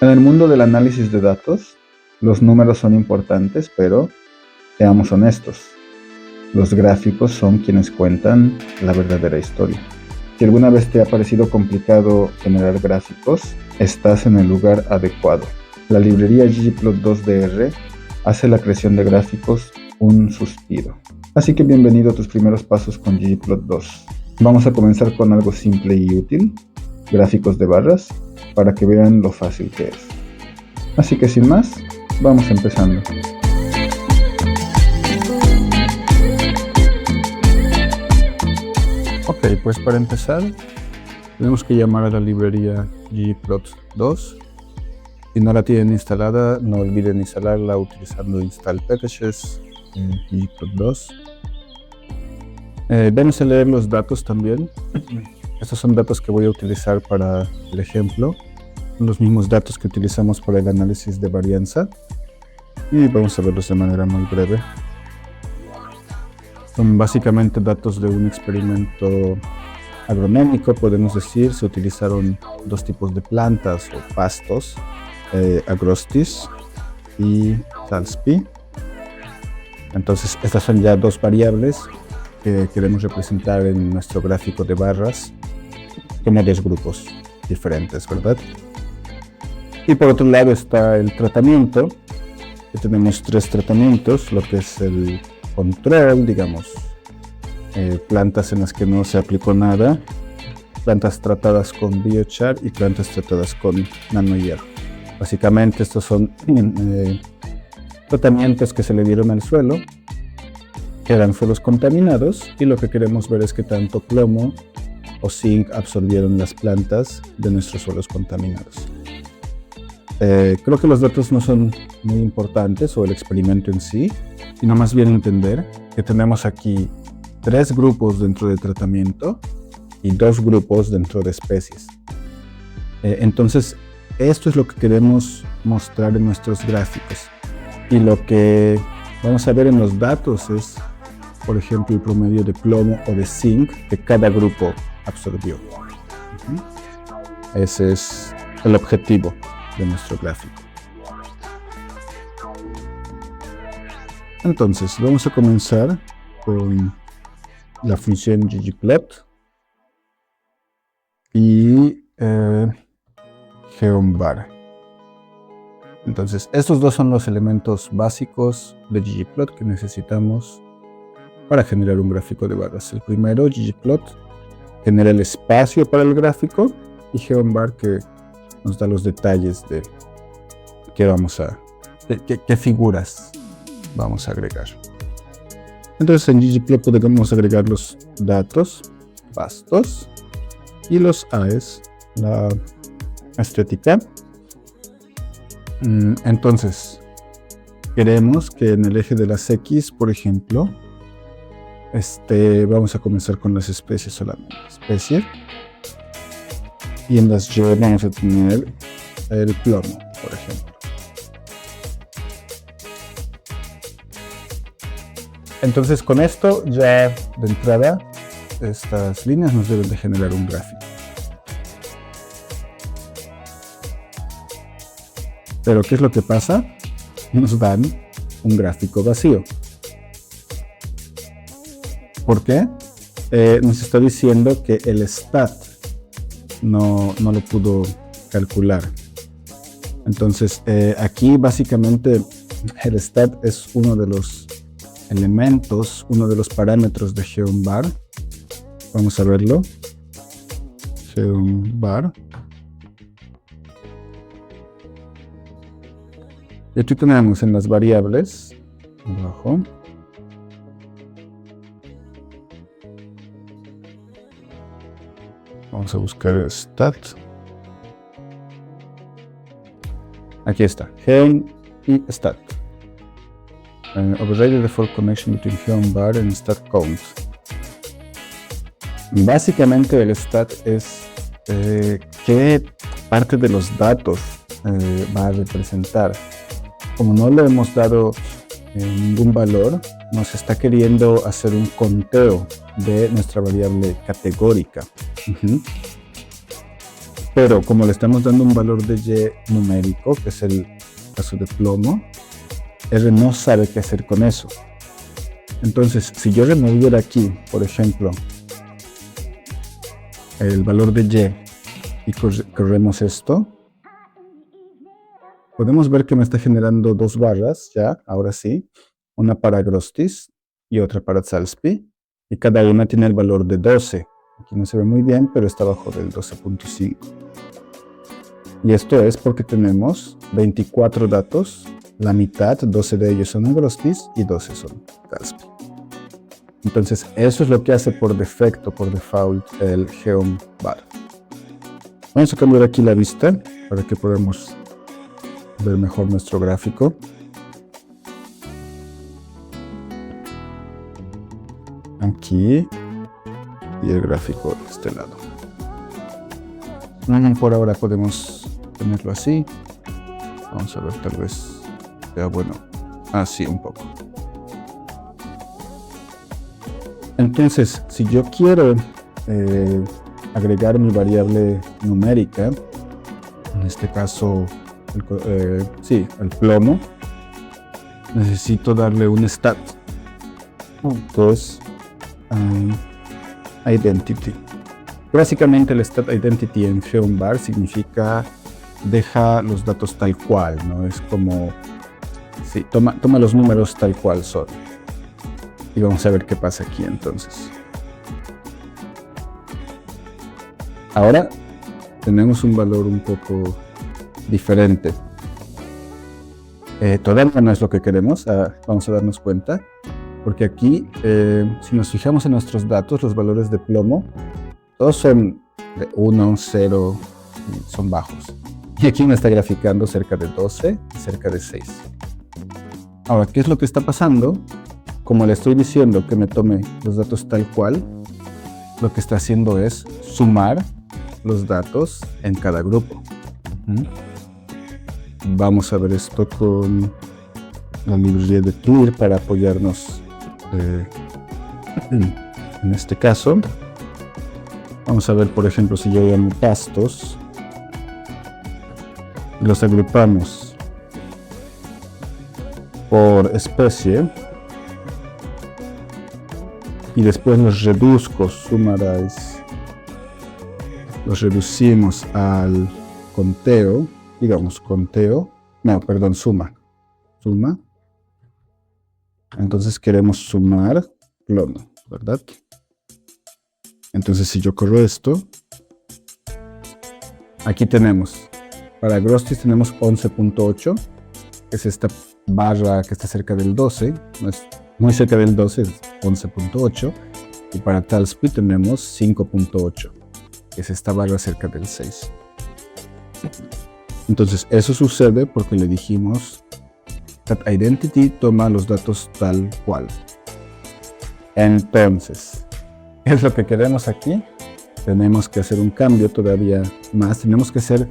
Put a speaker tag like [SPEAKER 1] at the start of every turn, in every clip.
[SPEAKER 1] En el mundo del análisis de datos, los números son importantes, pero seamos honestos, los gráficos son quienes cuentan la verdadera historia. Si alguna vez te ha parecido complicado generar gráficos, estás en el lugar adecuado. La librería ggplot2dr hace la creación de gráficos un suspiro. Así que bienvenido a tus primeros pasos con ggplot2. Vamos a comenzar con algo simple y útil, gráficos de barras, para que vean lo fácil que es. Así que sin más, vamos empezando. Ok, pues para empezar, tenemos que llamar a la librería ggplot2. Si no la tienen instalada, no olviden instalarla utilizando install packages ggplot2. Vamos a leer los datos también. Estos son datos que voy a utilizar para el ejemplo. Son los mismos datos que utilizamos para el análisis de varianza. Y vamos a verlos de manera muy breve. Son básicamente datos de un experimento agronómico, podemos decir. Se utilizaron dos tipos de plantas o pastos, agrostis y salspi. Entonces, estas son ya dos variables que queremos representar en nuestro gráfico de barras como dos grupos diferentes, ¿verdad? Y por otro lado está el tratamiento, que tenemos tres tratamientos, lo que es el control, digamos, plantas en las que no se aplicó nada, plantas tratadas con biochar y plantas tratadas con nanohierro. Básicamente estos son tratamientos que se le dieron al suelo, que eran suelos contaminados, y lo que queremos ver es qué tanto plomo o zinc absorbieron las plantas de nuestros suelos contaminados. Creo que los datos no son muy importantes, o el experimento en sí, sino más bien entender que tenemos aquí tres grupos dentro del tratamiento y dos grupos dentro de especies. Entonces, esto es lo que queremos mostrar en nuestros gráficos. Y lo que vamos a ver en los datos es, por ejemplo, el promedio de plomo o de zinc que cada grupo absorbió. Ese es el objetivo de nuestro gráfico. Entonces, vamos a comenzar con la función ggplot y geombar. Entonces, estos dos son los elementos básicos de ggplot que necesitamos para generar un gráfico de barras. El primero, ggplot, genera el espacio para el gráfico, y geombar, que nos da los detalles de qué figuras vamos a agregar. Entonces en ggplot podemos agregar los datos, pastos, y los AES, la estética. Entonces queremos que en el eje de las X, por ejemplo, vamos a comenzar con las especies solamente, especie, y en las Y vamos a tener el plomo, por ejemplo. Entonces con esto ya de entrada estas líneas nos deben de generar un gráfico. Pero ¿qué es lo que pasa? Nos dan un gráfico vacío. ¿Por qué? Nos está diciendo que el stat no lo pudo calcular. Entonces aquí básicamente el stat es uno de los elementos, uno de los parámetros de geombar. Vamos a verlo. Geombar. Y aquí tenemos en las variables abajo vamos a buscar stat. Aquí está, geom y stat. Override the default connection between geombar and stat count. Básicamente el stat es qué parte de los datos va a representar. Como no le hemos dado ningún valor, nos está queriendo hacer un conteo de nuestra variable categórica. Pero como le estamos dando un valor de Y numérico, que es el caso de plomo, R no sabe qué hacer con eso. Entonces, si yo removiera aquí, por ejemplo, el valor de Y y corremos esto, podemos ver que me está generando dos barras ya, ahora sí, una para Grostis y otra para Zalspi, y cada una tiene el valor de 12. Aquí no se ve muy bien, pero está abajo del 12.5. Y esto es porque tenemos 24 datos, la mitad, 12 de ellos son Grostis y 12 son Zalspi. Entonces, eso es lo que hace por defecto, por default, el Geom Bar. Vamos a cambiar aquí la vista para que podamos ver mejor nuestro gráfico. Aquí y el gráfico de este lado. Por ahora podemos tenerlo así. Vamos a ver, tal vez sea bueno así un poco. Entonces, si yo quiero agregar mi variable numérica, en este caso el plomo, necesito darle un stat. Entonces, identity. Básicamente el stat identity en Geom Bar significa deja los datos tal cual, ¿no? Es como, sí, toma los números tal cual son. Y vamos a ver qué pasa aquí entonces. Ahora tenemos un valor un poco diferente. Todavía no es lo que queremos, vamos a darnos cuenta. Porque aquí, si nos fijamos en nuestros datos, los valores de plomo, todos son de 1, 0, son bajos. Y aquí me está graficando cerca de 12, cerca de 6. Ahora, ¿qué es lo que está pasando? Como le estoy diciendo que me tome los datos tal cual, lo que está haciendo es sumar los datos en cada grupo. Vamos a ver esto con la librería de Clear para apoyarnos en este caso. Vamos a ver, por ejemplo, si yo llamo pastos, los agrupamos por especie y después los reduzco, summarize, los reducimos al conteo, digamos suma. Entonces queremos sumar plomo, ¿verdad? Entonces si yo corro esto, aquí tenemos, para Grostis tenemos 11.8, que es esta barra que está cerca del 12, no es muy cerca del 12, es 11.8, y para Zalspi tenemos 5.8, que es esta barra cerca del 6. Entonces eso sucede porque le dijimos that identity toma los datos tal cual. Entonces, ¿qué es lo que queremos aquí? Tenemos que hacer un cambio todavía más. Tenemos que hacer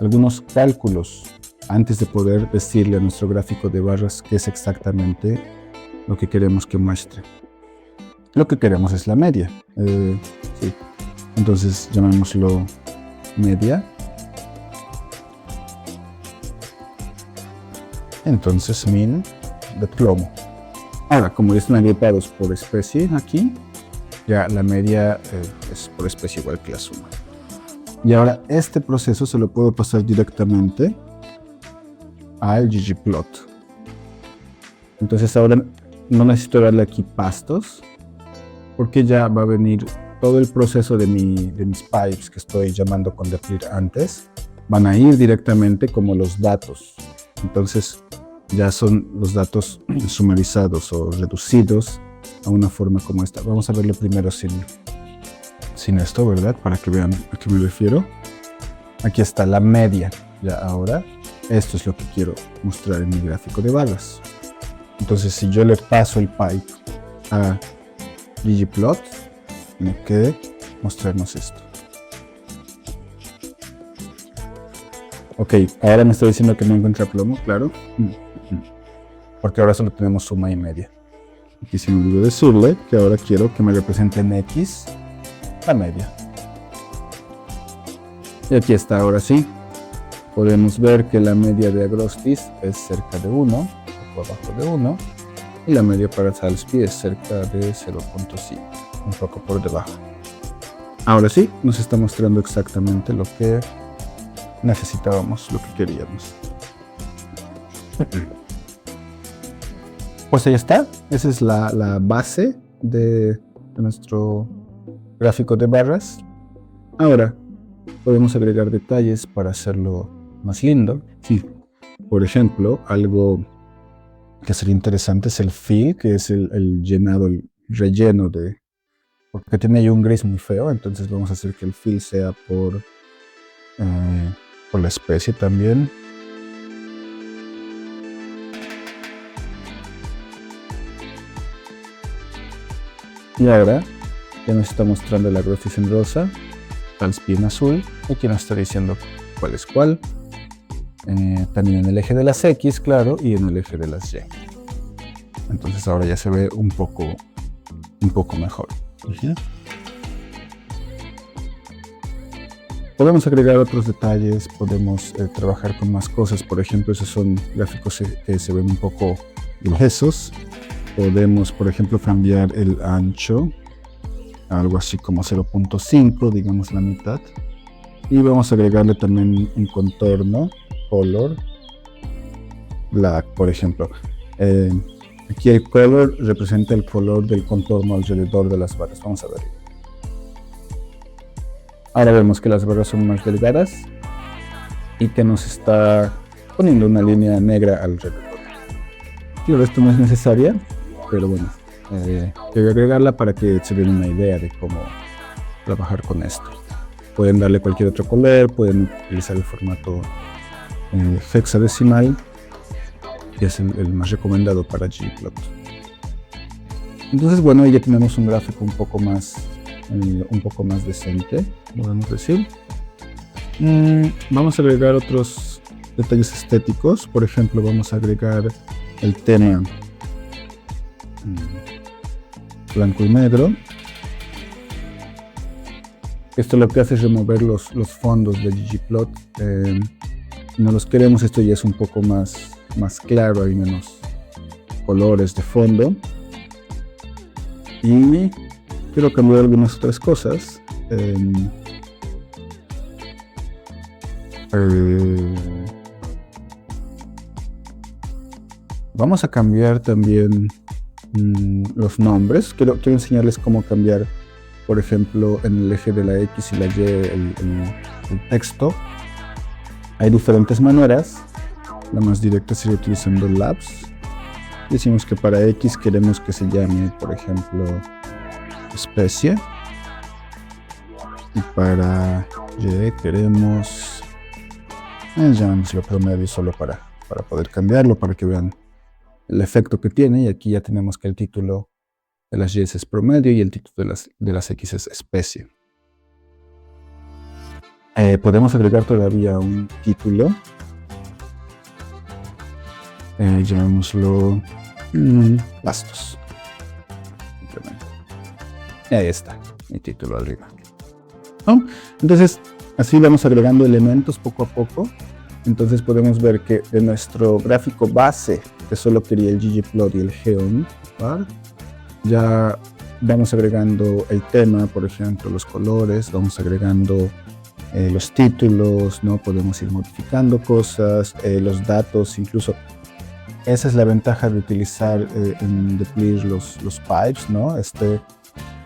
[SPEAKER 1] algunos cálculos antes de poder decirle a nuestro gráfico de barras qué es exactamente lo que queremos que muestre. Lo que queremos es la media. Sí. Entonces llamémoslo media. Entonces min de plomo. Ahora, como están agrupados por especie aquí, ya la media es por especie igual que la suma. Y ahora este proceso se lo puedo pasar directamente al ggplot. Entonces ahora no necesito darle aquí pastos, porque ya va a venir todo el proceso de mis pipes que estoy llamando con deplir antes, van a ir directamente como los datos. Entonces ya son los datos sumarizados o reducidos a una forma como esta. Vamos a verlo primero sin esto, ¿verdad? Para que vean a qué me refiero. Aquí está la media. Ya ahora, esto es lo que quiero mostrar en mi gráfico de barras. Entonces, si yo le paso el pipe a ggplot, tiene que mostrarnos esto. Ok, ahora me está diciendo que no encuentra plomo, claro. Porque ahora solo tenemos suma y media. Aquí se me olvidó decirle que ahora quiero que me represente en X la media. Y aquí está, ahora sí. Podemos ver que la media de Agrostis es cerca de 1, un poco abajo de 1. Y la media para Salsby es cerca de 0.5, un poco por debajo. Ahora sí, nos está mostrando exactamente lo que necesitábamos, lo que queríamos. Pues ahí está, esa es la base de nuestro gráfico de barras. Ahora podemos agregar detalles para hacerlo más lindo. Sí. Por ejemplo, algo que sería interesante es el fill, que es el llenado, el relleno de... Porque tiene ahí un gris muy feo, entonces vamos a hacer que el fill sea por la especie también. Y ahora ya nos está mostrando el Agrostis en rosa, Salsby en azul, aquí nos está diciendo cuál es cuál. También en el eje de las X, claro, y en el eje de las Y. Entonces ahora ya se ve un poco mejor. Podemos agregar otros detalles, podemos trabajar con más cosas. Por ejemplo, esos son gráficos que se ven un poco gruesos. Podemos, por ejemplo, cambiar el ancho a algo así como 0.5, digamos la mitad. Y vamos a agregarle también un contorno, color, black, por ejemplo. Aquí el color representa el color del contorno alrededor de las barras. Vamos a ver. Ahora vemos que las barras son más delgadas y que nos está poniendo una línea negra alrededor. Claro, esto no es necesaria, pero bueno, quiero agregarla para que se den una idea de cómo trabajar con esto. Pueden darle cualquier otro color, pueden utilizar el formato hexadecimal, que es el más recomendado para ggplot. Entonces, bueno, ahí ya tenemos un gráfico un poco más decente, podemos decir. Vamos a agregar otros detalles estéticos. Por ejemplo, vamos a agregar el tema blanco y negro. Esto lo que hace es remover los fondos de ggplot. No los queremos, esto ya es un poco más claro, hay menos colores de fondo. Y quiero cambiar algunas otras cosas. Vamos a cambiar también los nombres. Quiero enseñarles cómo cambiar, por ejemplo, en el eje de la X y la Y el texto. Hay diferentes maneras. La más directa sería utilizando labs. Decimos que para X queremos que se llame, por ejemplo, especie. Y para Y queremos llamémoslo promedio, solo para poder cambiarlo, para que vean el efecto que tiene. Y aquí ya tenemos que el título de las Y es promedio y el título de las X es especie. Podemos agregar todavía un título. Llamémoslo pastos. Simplemente. Y ahí está mi título arriba. ¿No? Entonces, así vamos agregando elementos poco a poco. Entonces podemos ver que de nuestro gráfico base, que solo quería el ggplot y el geom, ¿vale? Ya vamos agregando el tema, por ejemplo, los colores, vamos agregando los títulos, ¿no? Podemos ir modificando cosas, los datos, incluso. Esa es la ventaja de utilizar en Deplir los pipes, ¿no? Este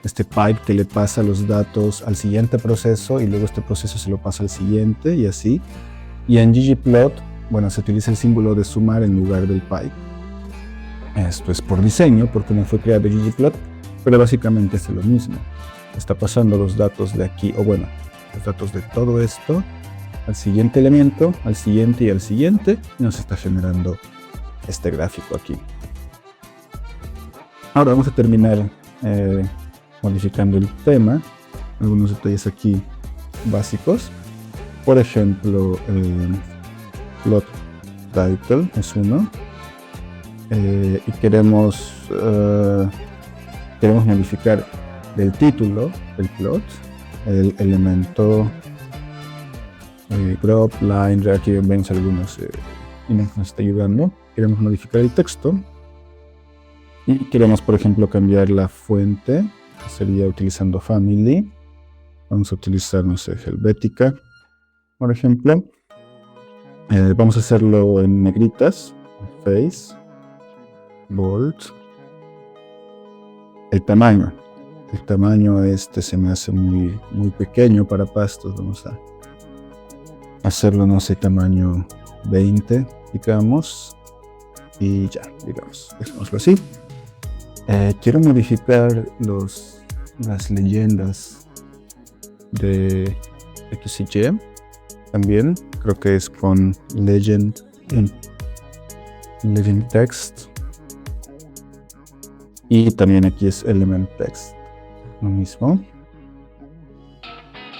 [SPEAKER 1] pipe que le pasa los datos al siguiente proceso y luego este proceso se lo pasa al siguiente y así. Y en ggplot, bueno, se utiliza el símbolo de sumar en lugar del pipe. Esto es por diseño, porque no fue creado ggplot, pero básicamente es lo mismo. Está pasando los datos de aquí, o bueno, los datos de todo esto al siguiente elemento, al siguiente y al siguiente, y nos está generando este gráfico aquí. Ahora vamos a terminar modificando el tema, algunos detalles aquí básicos. Por ejemplo, plot title es uno, y queremos modificar del título del plot el elemento crop, line, aquí vemos algunas imágenes nos está ayudando. Queremos modificar el texto y queremos, por ejemplo, cambiar la fuente, que sería utilizando family. Vamos a utilizar, no sé, Helvetica, por ejemplo. Vamos a hacerlo en negritas, face, bold. El tamaño se me hace muy pequeño para pastos. Vamos a hacerlo, no sé, tamaño 20, digamos, y ya, digamos, dejémoslo así. Quiero modificar las leyendas de X y Y también. Creo que es con legend text, y también aquí es element text, lo mismo.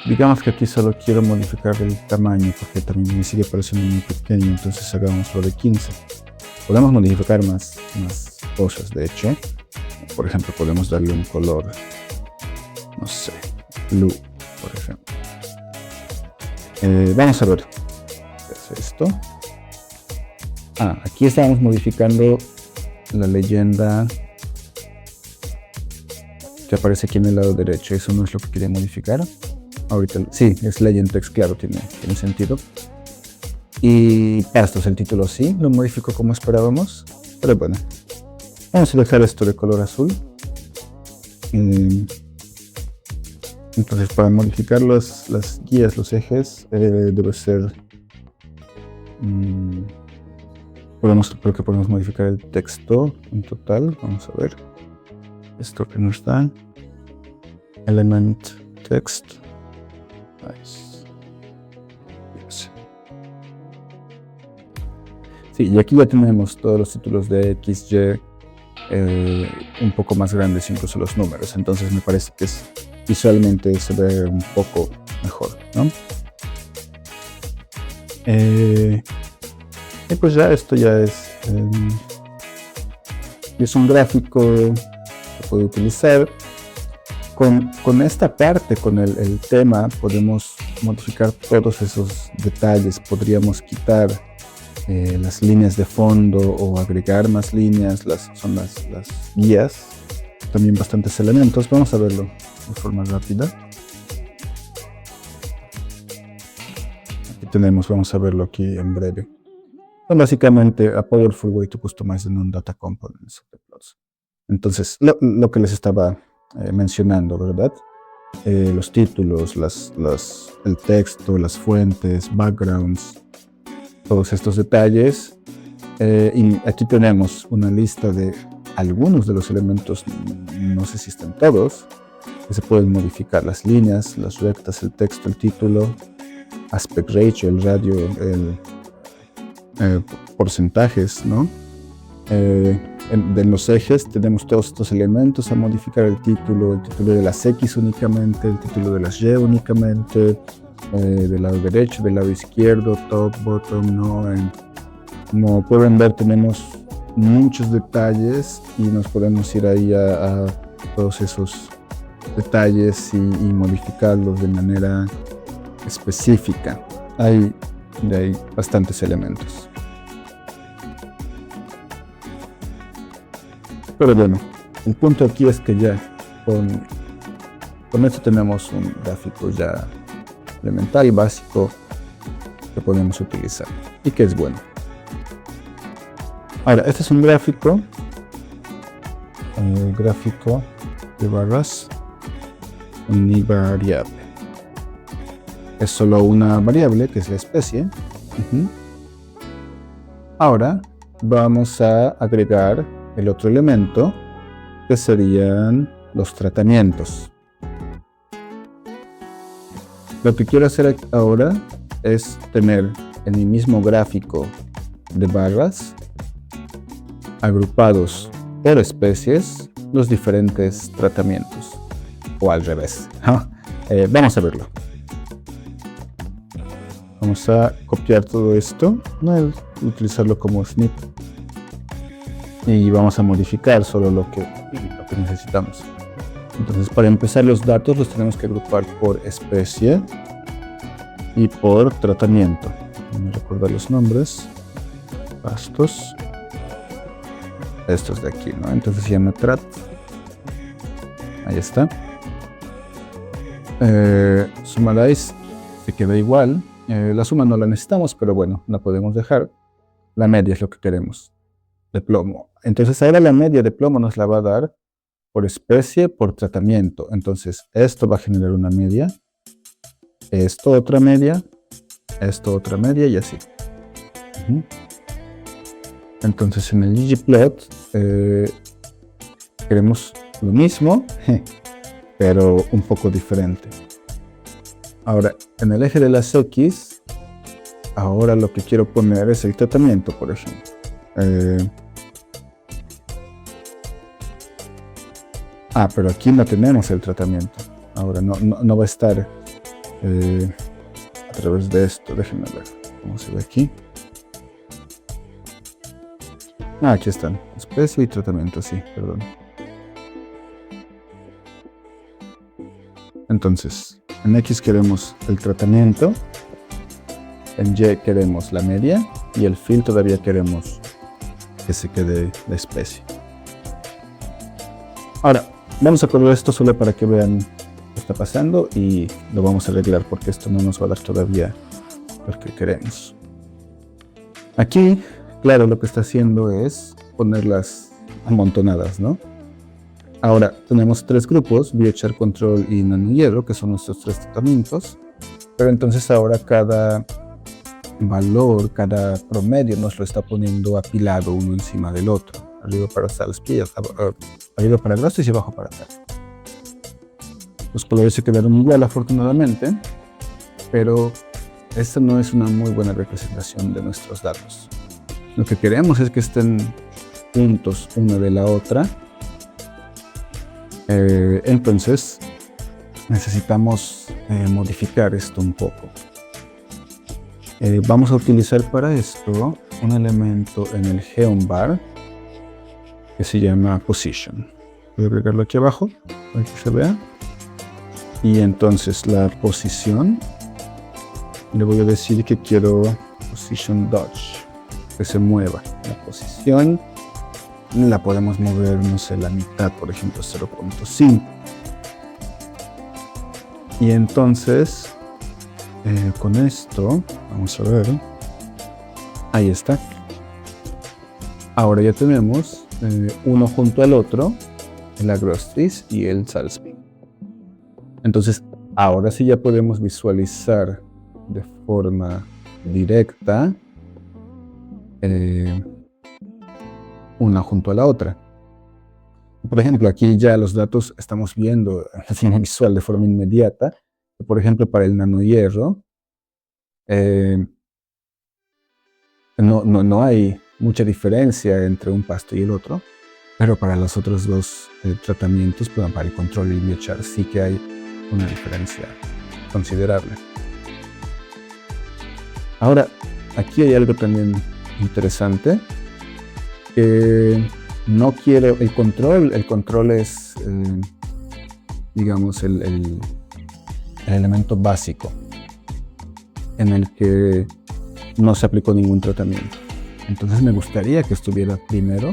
[SPEAKER 1] Digamos que aquí solo quiero modificar el tamaño porque también me sigue pareciendo muy pequeño, entonces hagámoslo de 15. Podemos modificar más cosas, de hecho. Por ejemplo, podemos darle un color, no sé, blue, por ejemplo. Vamos a ver qué es esto. Aquí estamos modificando la leyenda que aparece aquí en el lado derecho. Eso no es lo que quería modificar. Ahorita, sí, es legend text, claro, tiene sentido. Y pastos, el título sí, lo modifico como esperábamos, pero bueno. Vamos a dejar esto de color azul. Entonces, para modificar las guías, los ejes, debe ser... creo que podemos modificar el texto en total. Vamos a ver. Esto que no está. Element text. Nice. Yes. Sí, y aquí ya tenemos todos los títulos de X, Y, un poco más grandes, incluso los números. Entonces me parece que visualmente se ve un poco mejor, ¿no? Y pues ya esto ya es un gráfico que puedo utilizar. Con esta parte, con el tema, podemos modificar todos esos detalles. Podríamos quitar las líneas de fondo o agregar más líneas. Son las guías. También bastantes elementos. Vamos a verlo de forma rápida. Aquí tenemos, vamos a verlo aquí en breve. Son básicamente a powerful way to customize the non-data components of the plots. Entonces, lo que les estaba mencionando, ¿verdad? Los títulos, el texto, las fuentes, backgrounds, todos estos detalles. Y aquí tenemos una lista de algunos de los elementos, no sé si están todos, que se pueden modificar: las líneas, las rectas, el texto, el título, aspect ratio, el radio, porcentajes, ¿no? En los ejes tenemos todos estos elementos a modificar: el título de las X únicamente, el título de las Y únicamente, del lado derecho, del lado izquierdo, top, bottom, ¿no? Como pueden ver, tenemos muchos detalles y nos podemos ir ahí a todos esos detalles y modificarlos de manera específica. Hay bastantes elementos. Pero bueno, el punto aquí es que ya con esto tenemos un gráfico ya elemental y básico que podemos utilizar y que es bueno. Ahora, este es un gráfico de barras univariable. Es solo una variable que es la especie. Ahora vamos a agregar el otro elemento, que serían los tratamientos. Lo que quiero hacer ahora es tener en mi mismo gráfico de barras, agrupados por especies, los diferentes tratamientos, o al revés. Vamos a verlo. Vamos a copiar todo esto, utilizarlo como snip, y vamos a modificar solo lo que necesitamos. Entonces, para empezar, los datos los tenemos que agrupar por especie. y por tratamiento. No me recuerdo los nombres. Pastos. Estos de aquí, ¿no? Entonces se llama Trat. Ahí está. Summarize se queda igual. La suma no la necesitamos, pero bueno, la podemos dejar. La media es lo que queremos de plomo. Entonces ahora la media de plomo nos la va a dar por especie, por tratamiento. Entonces esto va a generar una media, esto otra media y así. Entonces en el ggplot queremos lo mismo, pero un poco diferente. Ahora, en el eje de las X, ahora lo que quiero poner es el tratamiento, por ejemplo. Pero aquí no tenemos el tratamiento. Ahora no va a estar a través de esto. Déjenme ver cómo se ve aquí. Aquí están. Especie y tratamiento, sí, perdón. Entonces, en X queremos el tratamiento, en Y queremos la media y el fill todavía queremos que se quede la especie. Ahora, vamos a correr esto solo para que vean qué está pasando y lo vamos a arreglar porque esto no nos va a dar todavía lo que queremos. Aquí, claro, lo que está haciendo es ponerlas amontonadas, ¿no? Ahora, tenemos tres grupos, biochar, control y nanohierro, que son nuestros tres tratamientos. Pero entonces ahora cada valor, cada promedio nos lo está poniendo apilado uno encima del otro. Arriba para Salsky, arriba para Grostis y abajo para Tal. Los colores se quedaron igual afortunadamente, pero esta no es una muy buena representación de nuestros datos. Lo que queremos es que estén juntos una de la otra. Entonces necesitamos modificar esto un poco. Vamos a utilizar para esto un elemento en el geonbar que se llama position. Voy a agregarlo aquí abajo para que se vea. Y entonces la posición, le voy a decir que quiero position dodge, que se mueva. La posición la podemos mover, no sé, la mitad, por ejemplo, 0.5. Y entonces, con esto, vamos a ver, ahí está. Ahora ya tenemos uno junto al otro, el Agrostis y el Salsby. Entonces, ahora sí ya podemos visualizar de forma directa una junto a la otra. Por ejemplo, aquí ya los datos estamos viendo en visual de forma inmediata. Por ejemplo, para el nanohierro no hay mucha diferencia entre un pasto y el otro, pero para los otros dos tratamientos, para el control y el biochar, sí que hay una diferencia considerable. Ahora, aquí hay algo también interesante. No quiere el control es, digamos, el elemento básico en el que no se aplicó ningún tratamiento. Entonces me gustaría que estuviera primero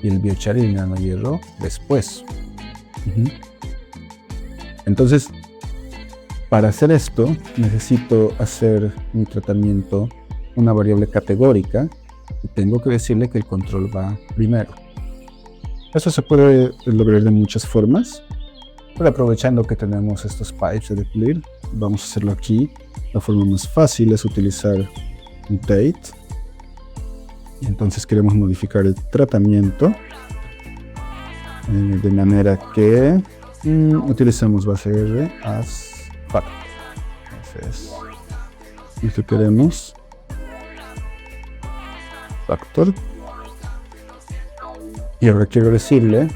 [SPEAKER 1] y el biochar y el nanohierro después. Entonces, para hacer esto, necesito hacer mi tratamiento una variable categórica. Y tengo que decirle que el control va primero. Eso se puede lograr de muchas formas, pero aprovechando que tenemos estos pipes de clear, vamos a hacerlo aquí. La forma más fácil es utilizar date. Y entonces queremos modificar el tratamiento de manera que utilizamos base R as factor. Entonces, esto queremos factor. Y ahora quiero decirle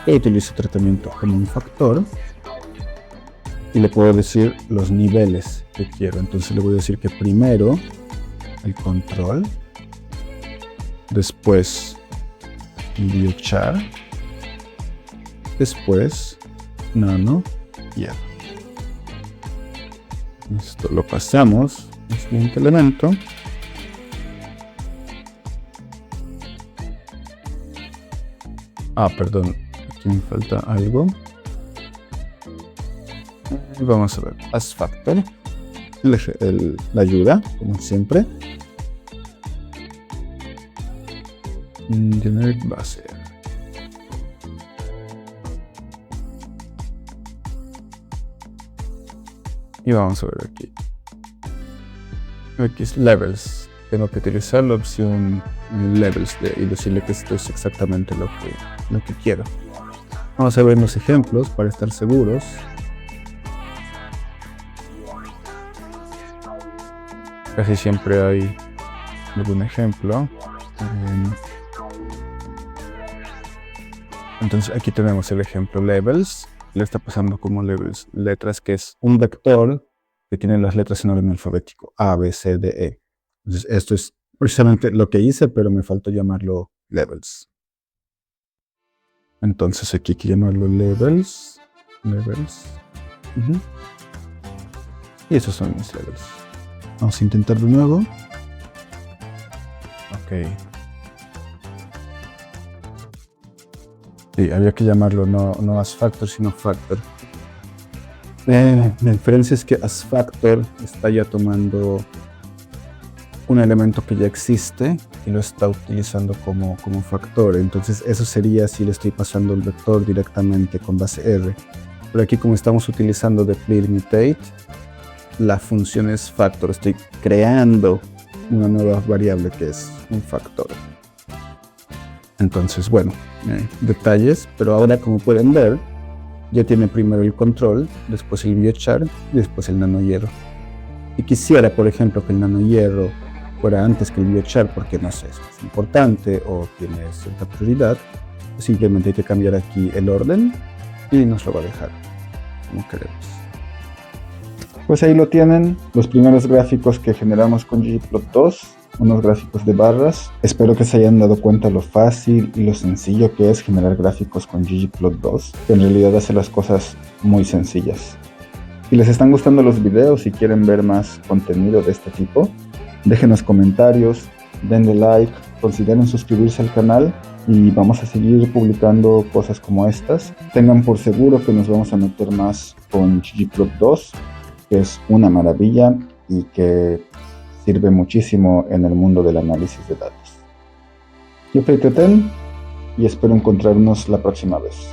[SPEAKER 1] que utilizo tratamiento como un factor y le puedo decir los niveles que quiero. Entonces le voy a decir que primero el control, después biochar, después nano hierro. Esto lo pasamos al siguiente elemento. Perdón, aquí me falta algo. Vamos a ver, as factor, la ayuda, como siempre. Generic base. Y vamos a ver aquí. Aquí es levels. Tengo que utilizar la opción levels y decirle que esto es exactamente lo que quiero. Vamos a ver los ejemplos para estar seguros. Casi siempre hay algún ejemplo. Entonces aquí tenemos el ejemplo levels. Le está pasando como levels letras, que es un vector que tiene las letras en orden alfabético: A, B, C, D, E. Entonces esto es precisamente lo que hice, pero me faltó llamarlo levels. Entonces aquí hay que llamarlo levels. Y esos son mis levels. Vamos a intentar de nuevo. Ok. Sí, había que llamarlo no as factor, sino factor. La diferencia es que as factor está ya tomando un elemento que ya existe y lo está utilizando como factor. Entonces eso sería si le estoy pasando el vector directamente con base R. Pero aquí, como estamos utilizando depleMutate, la función es factor. Estoy creando una nueva variable que es un factor. Entonces, bueno, detalles, pero ahora, como pueden ver, ya tiene primero el control, después el biochar y después el nanohierro. Si quisiera, por ejemplo, que el nanohierro fuera antes que el biochar porque, no sé, es más importante o tiene cierta prioridad, pues simplemente hay que cambiar aquí el orden y nos lo va a dejar como queremos. Pues ahí lo tienen, los primeros gráficos que generamos con ggplot2, unos gráficos de barras. Espero que se hayan dado cuenta lo fácil y lo sencillo que es generar gráficos con ggplot2, que en realidad hace las cosas muy sencillas. Si les están gustando los videos y quieren ver más contenido de este tipo, déjenos comentarios, denle like, consideren suscribirse al canal y vamos a seguir publicando cosas como estas. Tengan por seguro que nos vamos a meter más con ggplot2, que es una maravilla y que sirve muchísimo en el mundo del análisis de datos. Yo soy Teten y espero encontrarnos la próxima vez.